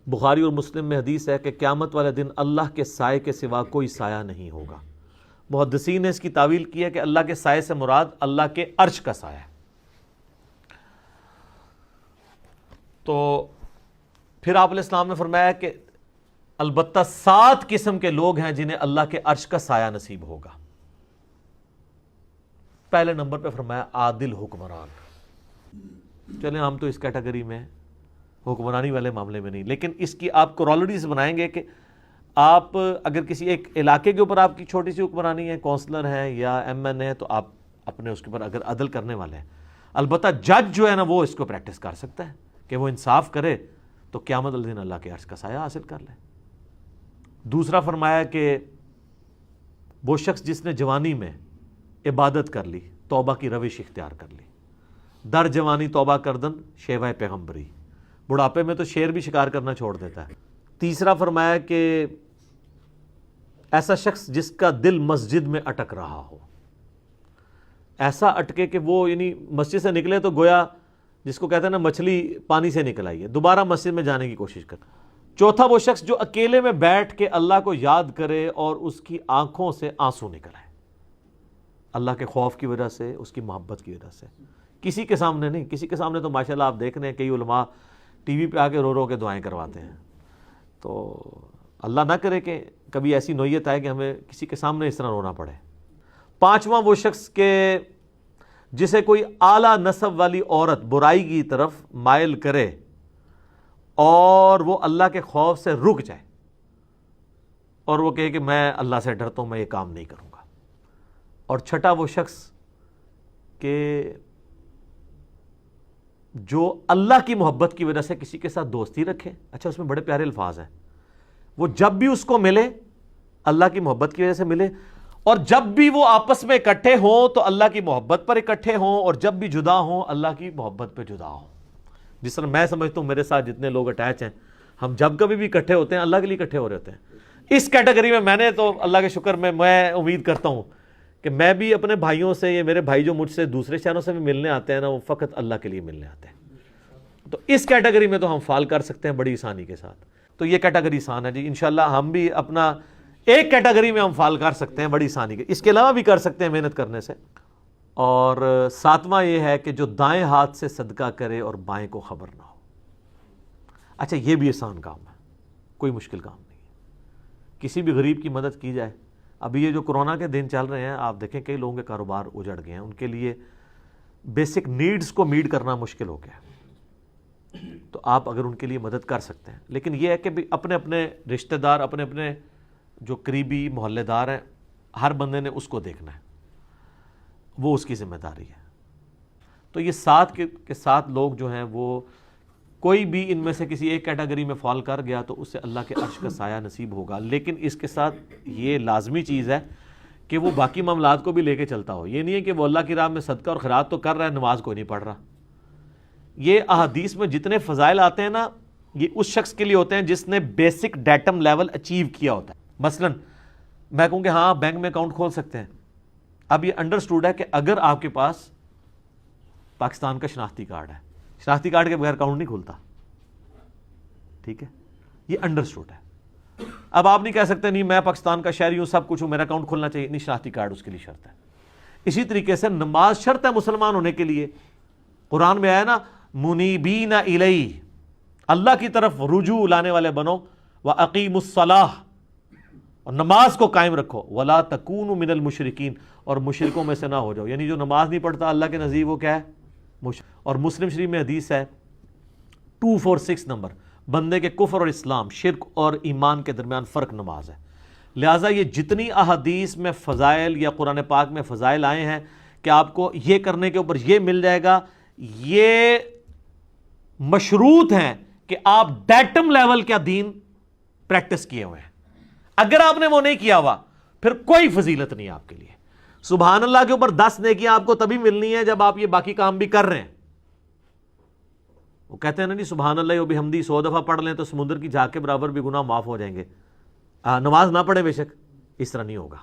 بخاری اور مسلم میں حدیث ہے کہ قیامت والے دن اللہ کے سائے کے سوا کوئی سایہ نہیں ہوگا۔ محدثین نے اس کی تعویل کی ہے کہ اللہ کے سائے سے مراد اللہ کے عرش کا سایہ ہے۔ تو پھر آپ علیہ السلام نے فرمایا کہ البتہ 7 قسم کے لوگ ہیں جنہیں اللہ کے عرش کا سایہ نصیب ہوگا۔ پہلے نمبر پہ فرمایا عادل حکمران۔ چلیں ہم تو اس کیٹیگری میں حکمرانی والے معاملے میں نہیں، لیکن اس کی آپ کورالریز بنائیں گے کہ آپ اگر کسی ایک علاقے کے اوپر آپ کی چھوٹی سی حکمرانی ہے، کونسلر ہیں یا ایم این ہے، تو آپ اپنے اس کے اوپر اگر عدل کرنے والے ہیں، البتہ جج جو ہے نا وہ اس کو پریکٹس کر سکتا ہے کہ وہ انصاف کرے تو قیامت والے دن اللہ کے عرش کا سایہ حاصل کر لے۔ دوسرا فرمایا کہ وہ شخص جس نے جوانی میں عبادت کر لی، توبہ کی روش اختیار کر لی، در جوانی توبہ کردن شیوہ پیغمبری، بڑھاپے میں تو شیر بھی شکار کرنا چھوڑ دیتا ہے۔ تیسرا فرمایا کہ ایسا شخص جس کا دل مسجد میں اٹک رہا ہو، ایسا اٹکے کہ وہ یعنی مسجد سے نکلے تو گویا جس کو کہتے ہیں نا مچھلی پانی سے نکل آئی ہے، دوبارہ مسجد میں جانے کی کوشش کرے۔ چوتھا وہ شخص جو اکیلے میں بیٹھ کے اللہ کو یاد کرے اور اس کی آنکھوں سے آنسو نکل آئے، اللہ کے خوف کی وجہ سے، اس کی محبت کی وجہ سے، کسی کے سامنے نہیں۔ کسی کے سامنے تو ماشاءاللہ آپ دیکھ رہے ہیں کئی علماء ٹی وی پہ آ کے رو رو کے دعائیں کرواتے ہیں، تو اللہ نہ کرے کہ کبھی ایسی نوعیت آئے کہ ہمیں کسی کے سامنے اس طرح رونا پڑے۔ پانچواں وہ شخص کہ جسے کوئی اعلیٰ نسب والی عورت برائی کی طرف مائل کرے اور وہ اللہ کے خوف سے رک جائے اور وہ کہے کہ میں اللہ سے ڈرتا ہوں، میں یہ کام نہیں کروں گا۔ اور چھٹا وہ شخص کہ جو اللہ کی محبت کی وجہ سے کسی کے ساتھ دوستی رکھے۔ اچھا اس میں بڑے پیارے الفاظ ہیں، وہ جب بھی اس کو ملے اللہ کی محبت کی وجہ سے ملے، اور جب بھی وہ آپس میں اکٹھے ہوں تو اللہ کی محبت پر اکٹھے ہوں، اور جب بھی جدا ہوں اللہ کی محبت پہ جدا ہوں۔ جس طرح میں سمجھتا ہوں میرے ساتھ جتنے لوگ اٹیچ ہیں، ہم جب کبھی بھی اکٹھے ہوتے ہیں اللہ کے لیے اکٹھے ہو رہے ہوتے ہیں۔ اس کیٹیگری میں نے تو اللہ کے شکر میں امید کرتا ہوں کہ میں بھی اپنے بھائیوں سے، یہ میرے بھائی جو مجھ سے دوسرے شہروں سے بھی ملنے آتے ہیں نا، وہ فقط اللہ کے لیے ملنے آتے ہیں۔ تو اس کیٹیگری میں تو ہم فال کر سکتے ہیں بڑی آسانی کے ساتھ۔ تو یہ کیٹیگری آسان ہے جی، انشاءاللہ ہم بھی اپنا ایک کیٹیگری میں ہم فال کر سکتے ہیں بڑی آسانی کے، اس کے علاوہ بھی کر سکتے ہیں محنت کرنے سے۔ اور ساتواں یہ ہے کہ جو دائیں ہاتھ سے صدقہ کرے اور بائیں کو خبر نہ ہو۔ اچھا یہ بھی آسان کام ہے، کوئی مشکل کام نہیں ہے، کسی بھی غریب کی مدد کی جائے۔ ابھی یہ جو کرونا کے دن چل رہے ہیں، آپ دیکھیں کئی لوگوں کے کاروبار اجڑ گئے ہیں، ان کے لیے بیسک نیڈز کو میٹ کرنا مشکل ہو گیا ہے، تو آپ اگر ان کے لیے مدد کر سکتے ہیں۔ لیکن یہ ہے کہ اپنے اپنے رشتہ دار، اپنے اپنے جو قریبی محلے دار ہیں، ہر بندے نے اس کو دیکھنا ہے، وہ اس کی ذمہ داری ہے۔ تو یہ 7 کے 7 لوگ جو ہیں، وہ کوئی بھی ان میں سے کسی ایک کیٹیگری میں فال کر گیا تو اس سے اللہ کے عرش کا سایہ نصیب ہوگا۔ لیکن اس کے ساتھ یہ لازمی چیز ہے کہ وہ باقی معاملات کو بھی لے کے چلتا ہو۔ یہ نہیں ہے کہ وہ اللہ کی راہ میں صدقہ اور خیرات تو کر رہا ہے، نماز کوئی نہیں پڑھ رہا۔ یہ احادیث میں جتنے فضائل آتے ہیں نا، یہ اس شخص کے لیے ہوتے ہیں جس نے بیسک ڈیٹم لیول اچیو کیا ہوتا ہے۔ مثلا میں کہوں کہ ہاں بینک میں اکاؤنٹ کھول سکتے ہیں، اب یہ انڈرسٹوڈ ہے کہ اگر آپ کے پاس پاکستان کا شناختی کارڈ ہے، شناختی کارڈ کے بغیر اکاؤنٹ نہیں کھلتا، ٹھیک ہے، یہ انڈرسٹوڈ ہے۔ اب آپ نہیں کہہ سکتے نہیں میں پاکستان کا شہری ہوں، سب کچھ ہوں، میرا اکاؤنٹ کھلنا چاہیے، نہیں، شناختی کارڈ اس کے لیے شرط ہے۔ اسی طریقے سے نماز شرط ہے مسلمان ہونے کے لیے، قرآن میں آیا نا منیبین الیہ، اللہ کی طرف رجوع لانے والے بنو، وَأَقِیمُوا الصَّلَاةَ، اور نماز کو قائم رکھو، وَلَا تَكُونُوا مِنَ الْمُشْرِكِينَ، اور مشرکوں میں سے نہ ہو جاؤ، یعنی جو نماز نہیں پڑھتا اللہ کے نزدیک وہ کیا ہے؟ اور مسلم شریف میں حدیث ہے 246 نمبر، بندے کے کفر اور اسلام، شرک اور ایمان کے درمیان فرق نماز ہے۔ لہٰذا یہ جتنی احادیث میں فضائل یا قرآن پاک میں فضائل آئے ہیں کہ آپ کو یہ کرنے کے اوپر یہ مل جائے گا، یہ مشروط ہیں کہ آپ ڈیٹم لیول کا دین پریکٹس کیے ہوئے ہیں۔ اگر آپ نے وہ نہیں کیا ہوا پھر کوئی فضیلت نہیں آپ کے لیے۔ سبحان اللہ کے اوپر 10 نیکیاں آپ کو تبھی ملنی ہے جب آپ یہ باقی کام بھی کر رہے ہیں۔ وہ کہتے ہیں نا جی سبحان اللہ و بحمدہ 100 دفعہ پڑھ لیں تو سمندر کی جھاگ کے برابر بھی گناہ معاف ہو جائیں گے، نماز نہ پڑھے بے شک، اس طرح نہیں ہوگا۔